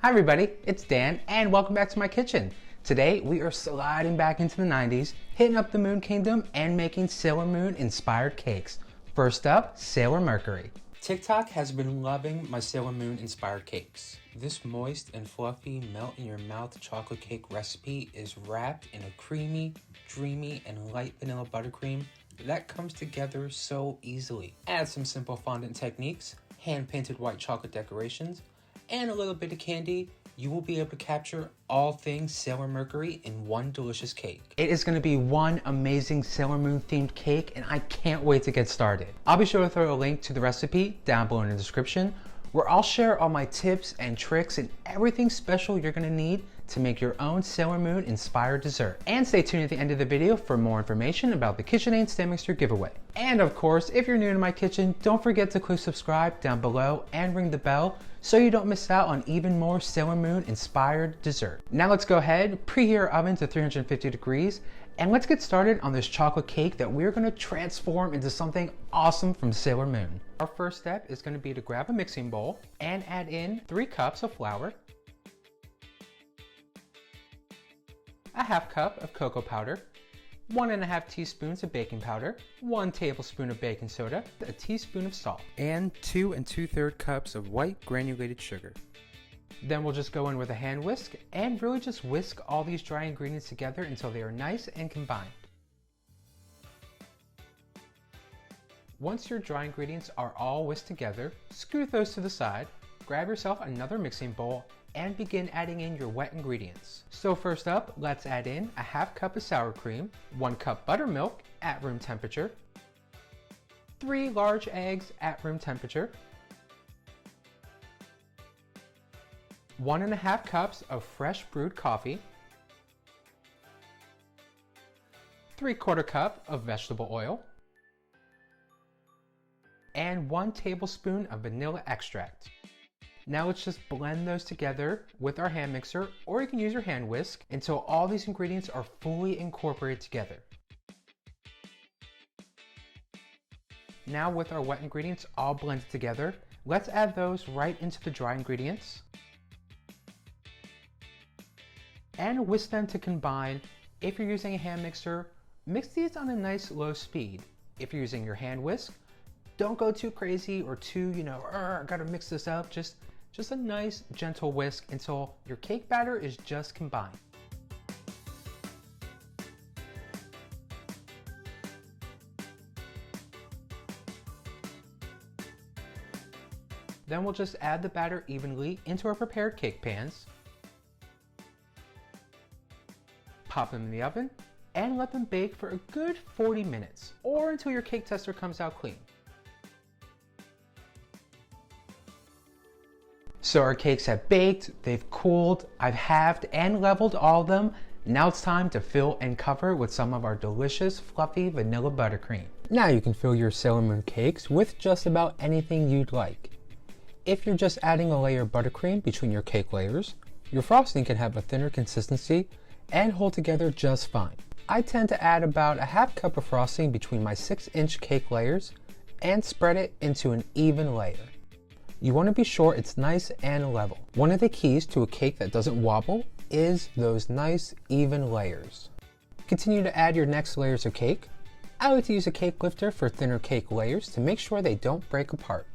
Hi everybody, it's Dan and welcome back to my kitchen. Today we are sliding back into the 90s, hitting up the Moon Kingdom and making Sailor Moon inspired cakes. First up, Sailor Mercury. TikTok has been loving my Sailor Moon inspired cakes. This moist and fluffy melt in your mouth chocolate cake recipe is wrapped in a creamy, dreamy and light vanilla buttercream that comes together so easily. Add some simple fondant techniques, hand-painted white chocolate decorations, and a little bit of candy, you will be able to capture all things Sailor Mercury in one delicious cake. It is going to be one amazing Sailor Moon themed cake and I can't wait to get started. I'll be sure to throw a link to the recipe down below in the description, where I'll share all my tips and tricks and everything special you're going to need to make your own Sailor Moon inspired dessert. And stay tuned at the end of the video for more information about the KitchenAid Stand Mixer giveaway. And of course, if you're new to my kitchen, don't forget to click subscribe down below and ring the bell so you don't miss out on even more Sailor Moon inspired dessert. Now let's go ahead, preheat our oven to 350 degrees, and let's get started on this chocolate cake that we're going to transform into something awesome from Sailor Moon. Our first step is going to be to grab a mixing bowl and add in 3 cups of flour, a half cup of cocoa powder, 1.5 teaspoons of baking powder, 1 tablespoon of baking soda, a teaspoon of salt, and 2 2/3 cups of white granulated sugar. Then we'll just go in with a hand whisk and really just whisk all these dry ingredients together until they are nice and combined. Once your dry ingredients are all whisked together, scoot those to the side, grab yourself another mixing bowl, and begin adding in your wet ingredients. So first up, let's add in a half cup of sour cream, 1 cup buttermilk at room temperature, 3 large eggs at room temperature, 1.5 cups of fresh brewed coffee, 3/4 cup of vegetable oil, and 1 tablespoon of vanilla extract. Now let's just blend those together with our hand mixer, or you can use your hand whisk until all these ingredients are fully incorporated together. Now with our wet ingredients all blended together, let's add those right into the dry ingredients and whisk them to combine. If you're using a hand mixer, mix these on a nice low speed. If you're using your hand whisk, don't go too crazy or too, gotta mix this up. Just a nice gentle whisk until your cake batter is just combined. Then we'll just add the batter evenly into our prepared cake pans, pop them in the oven, and let them bake for a good 40 minutes or until your cake tester comes out clean. So our cakes have baked, they've cooled, I've halved and leveled all of them. Now it's time to fill and cover with some of our delicious fluffy vanilla buttercream. Now you can fill your Sailor Moon cakes with just about anything you'd like. If you're just adding a layer of buttercream between your cake layers, your frosting can have a thinner consistency and hold together just fine. I tend to add about a half cup of frosting between my 6-inch cake layers and spread it into an even layer. You want to be sure it's nice and level. One of the keys to a cake that doesn't wobble is those nice even layers. Continue to add your next layers of cake. I like to use a cake lifter for thinner cake layers to make sure they don't break apart.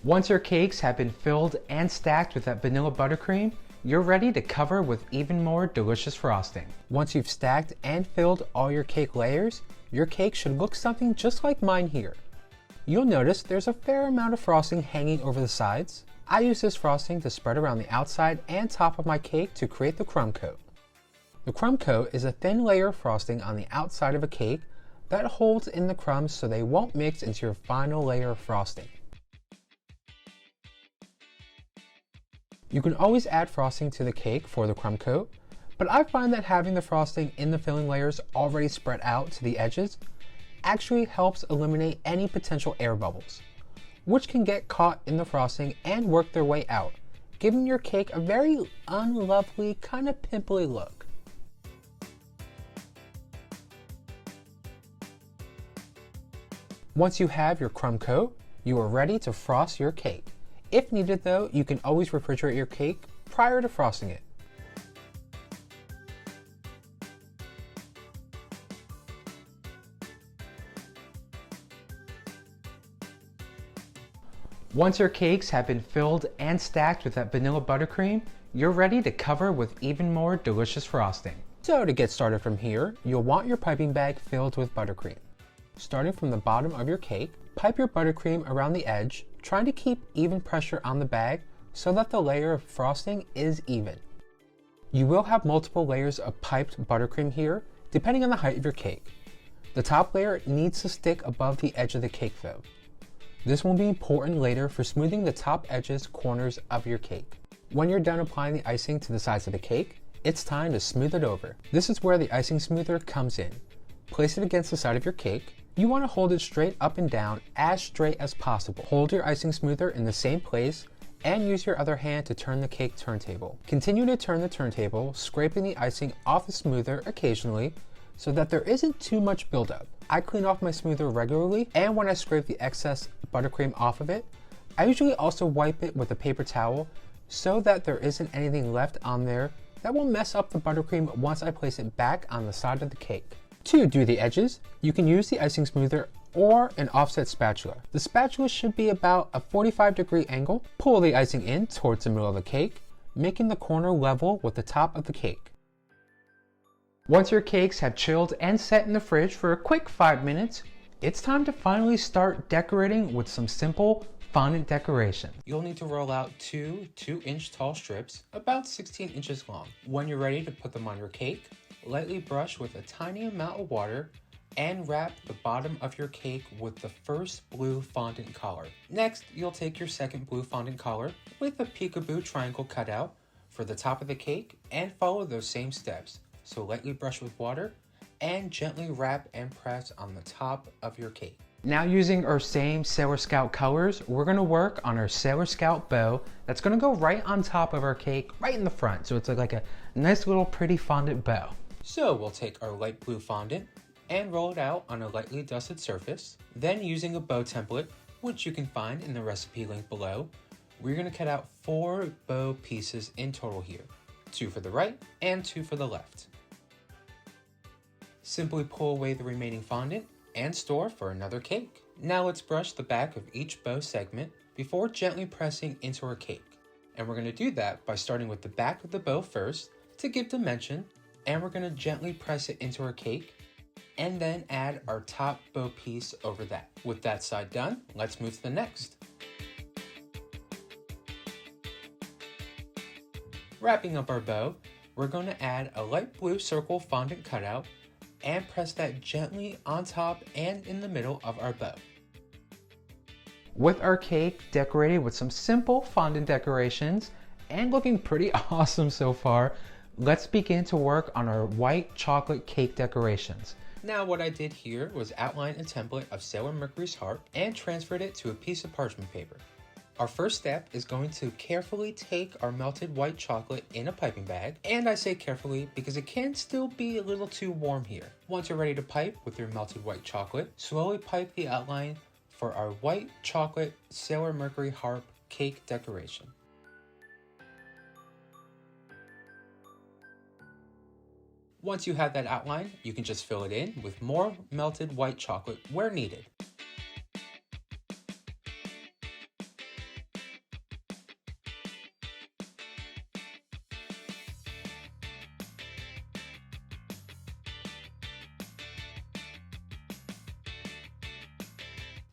Once your cakes have been filled and stacked with that vanilla buttercream, you're ready to cover with even more delicious frosting. Once you've stacked and filled all your cake layers, your cake should look something just like mine here. You'll notice there's a fair amount of frosting hanging over the sides. I use this frosting to spread around the outside and top of my cake to create the crumb coat. The crumb coat is a thin layer of frosting on the outside of a cake that holds in the crumbs so they won't mix into your final layer of frosting. You can always add frosting to the cake for the crumb coat, but I find that having the frosting in the filling layers already spread out to the edges actually helps eliminate any potential air bubbles, which can get caught in the frosting and work their way out, giving your cake a very unlovely, kind of pimply look. Once you have your crumb coat, you are ready to frost your cake. If needed though, you can always refrigerate your cake prior to frosting it. Once your cakes have been filled and stacked with that vanilla buttercream, you're ready to cover with even more delicious frosting. So to get started from here, you'll want your piping bag filled with buttercream. Starting from the bottom of your cake, pipe your buttercream around the edge, trying to keep even pressure on the bag so that the layer of frosting is even. You will have multiple layers of piped buttercream here, depending on the height of your cake. The top layer needs to stick above the edge of the cake though. This will be important later for smoothing the top edges corners of your cake. When you're done applying the icing to the sides of the cake, it's time to smooth it over. This is where the icing smoother comes in. Place it against the side of your cake. You want to hold it straight up and down, as straight as possible. Hold your icing smoother in the same place and use your other hand to turn the cake turntable. Continue to turn the turntable, scraping the icing off the smoother occasionally so that there isn't too much buildup. I clean off my smoother regularly, and when I scrape the excess buttercream off of it, I usually also wipe it with a paper towel so that there isn't anything left on there that will mess up the buttercream once I place it back on the side of the cake. To do the edges, you can use the icing smoother or an offset spatula. The spatula should be about a 45-degree angle. Pull the icing in towards the middle of the cake, making the corner level with the top of the cake. Once your cakes have chilled and set in the fridge for a quick 5 minutes, it's time to finally start decorating with some simple fondant decoration. You'll need to roll out two 2-inch tall strips, about 16 inches long. When you're ready to put them on your cake, lightly brush with a tiny amount of water and wrap the bottom of your cake with the first blue fondant color. Next, you'll take your second blue fondant color with a peekaboo triangle cutout for the top of the cake and follow those same steps. So lightly brush with water and gently wrap and press on the top of your cake. Now using our same Sailor Scout colors, we're gonna work on our Sailor Scout bow that's gonna go right on top of our cake, right in the front. So it's like a nice little pretty fondant bow. So we'll take our light blue fondant and roll it out on a lightly dusted surface. Then using a bow template, which you can find in the recipe link below, we're gonna cut out 4 bow pieces in total here. 2 for the right and 2 for the left. Simply pull away the remaining fondant and store for another cake. Now let's brush the back of each bow segment before gently pressing into our cake. And we're going to do that by starting with the back of the bow first to give dimension, and we're going to gently press it into our cake and then add our top bow piece over that. With that side done, let's move to the next. Wrapping up our bow, we're going to add a light blue circle fondant cutout and press that gently on top and in the middle of our bow. With our cake decorated with some simple fondant decorations and looking pretty awesome so far, let's begin to work on our white chocolate cake decorations. Now what I did here was outline a template of Sailor Mercury's harp and transferred it to a piece of parchment paper. Our first step is going to carefully take our melted white chocolate in a piping bag, and I say carefully because it can still be a little too warm here. Once you're ready to pipe with your melted white chocolate, slowly pipe the outline for our white chocolate Sailor Mercury harp cake decoration. Once you have that outline, you can just fill it in with more melted white chocolate where needed.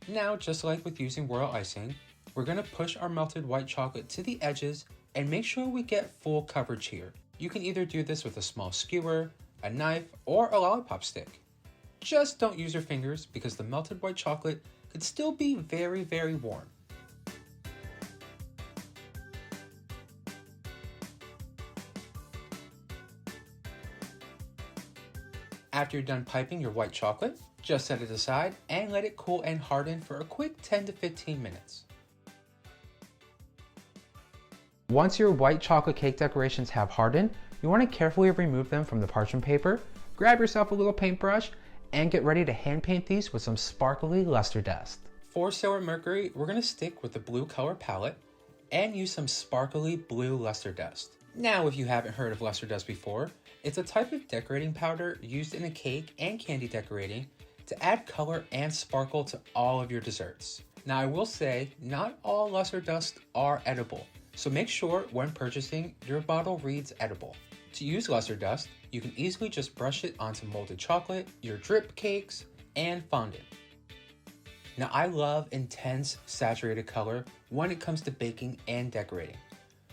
Now, just like with using royal icing, we're going to push our melted white chocolate to the edges and make sure we get full coverage here. You can either do this with a small skewer, a knife, or a lollipop stick. Just don't use your fingers because the melted white chocolate could still be very, very warm. After you're done piping your white chocolate, just set it aside and let it cool and harden for a quick 10 to 15 minutes. Once your white chocolate cake decorations have hardened, you want to carefully remove them from the parchment paper, grab yourself a little paintbrush, and get ready to hand paint these with some sparkly luster dust. For Sailor Mercury, we're going to stick with the blue color palette, and use some sparkly blue luster dust. Now, if you haven't heard of luster dust before, it's a type of decorating powder used in a cake and candy decorating to add color and sparkle to all of your desserts. Now, I will say, not all luster dust are edible, so make sure when purchasing, your bottle reads edible. To use luster dust, you can easily just brush it onto molded chocolate, your drip cakes, and fondant. Now, I love intense saturated color when it comes to baking and decorating,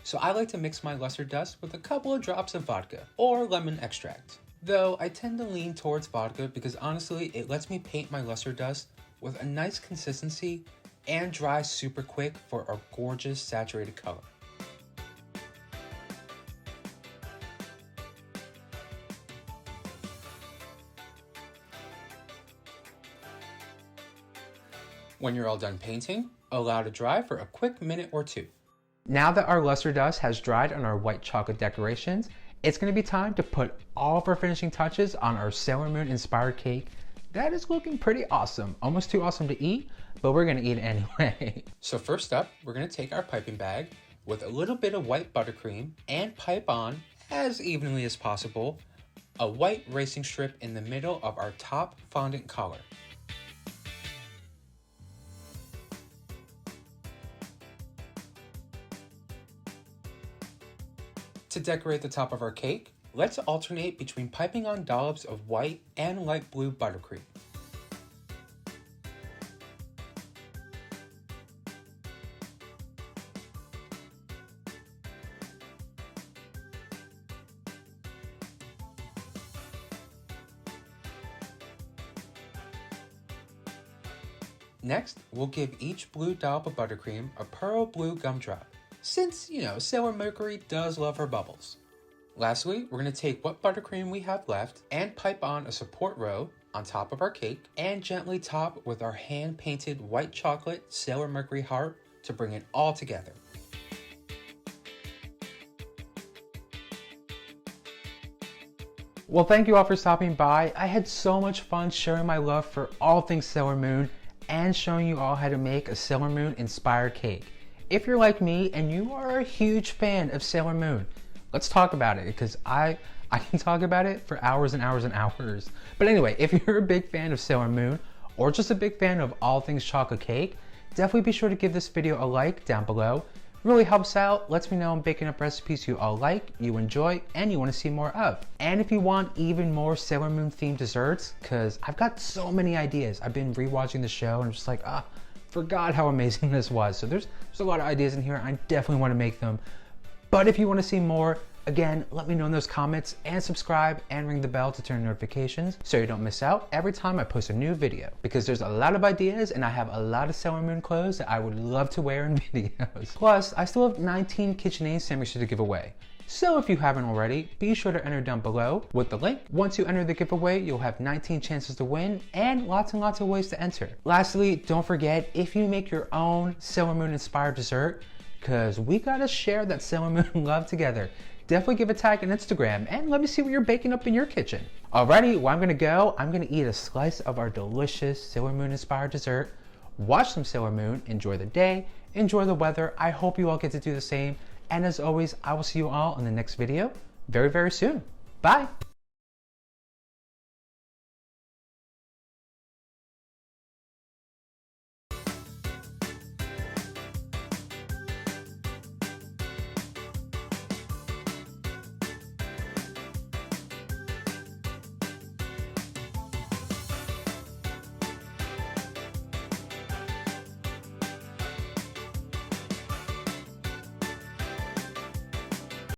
so I like to mix my luster dust with a couple of drops of vodka or lemon extract. Though I tend to lean towards vodka because honestly, it lets me paint my luster dust with a nice consistency and dry super quick for a gorgeous saturated color. When you're all done painting, allow to dry for a quick minute or two. Now that our luster dust has dried on our white chocolate decorations, it's going to be time to put all of our finishing touches on our Sailor Moon inspired cake. That is looking pretty awesome, almost too awesome to eat, but we're going to eat it anyway. So first up, we're going to take our piping bag with a little bit of white buttercream and pipe on, as evenly as possible, a white racing strip in the middle of our top fondant collar. To decorate the top of our cake, let's alternate between piping on dollops of white and light blue buttercream. Next, we'll give each blue dollop of buttercream a pearl blue gumdrop, since, Sailor Mercury does love her bubbles. Lastly, we're going to take what buttercream we have left and pipe on a support row on top of our cake and gently top with our hand-painted white chocolate Sailor Mercury heart to bring it all together. Well, thank you all for stopping by. I had so much fun sharing my love for all things Sailor Moon and showing you all how to make a Sailor Moon inspired cake. If you're like me and you are a huge fan of Sailor Moon, let's talk about it, because I can talk about it for hours and hours and hours. But anyway, if you're a big fan of Sailor Moon or just a big fan of all things chocolate cake, definitely be sure to give this video a like down below. Really helps out, lets me know I'm baking up recipes you all like, you enjoy, and you want to see more of. And if you want even more Sailor Moon themed desserts, because I've got so many ideas. I've been rewatching the show and I'm just like, forgot how amazing this was. So there's a lot of ideas in here. I definitely want to make them. But if you want to see more, again, let me know in those comments and subscribe and ring the bell to turn notifications so you don't miss out every time I post a new video, because there's a lot of ideas and I have a lot of Sailor Moon clothes that I would love to wear in videos. Plus, I still have 19 KitchenAid sandwiches to give away. So if you haven't already, be sure to enter down below with the link. Once you enter the giveaway, you'll have 19 chances to win and lots of ways to enter. Lastly, don't forget, if you make your own Sailor Moon inspired dessert, because we gotta share that Sailor Moon love together, definitely give a tag on Instagram and let me see what you're baking up in your kitchen. Alrighty, well, I'm gonna eat a slice of our delicious Sailor Moon inspired dessert, watch some Sailor Moon, enjoy the day, enjoy the weather. I hope you all get to do the same. And as always, I will see you all in the next video very soon. Bye.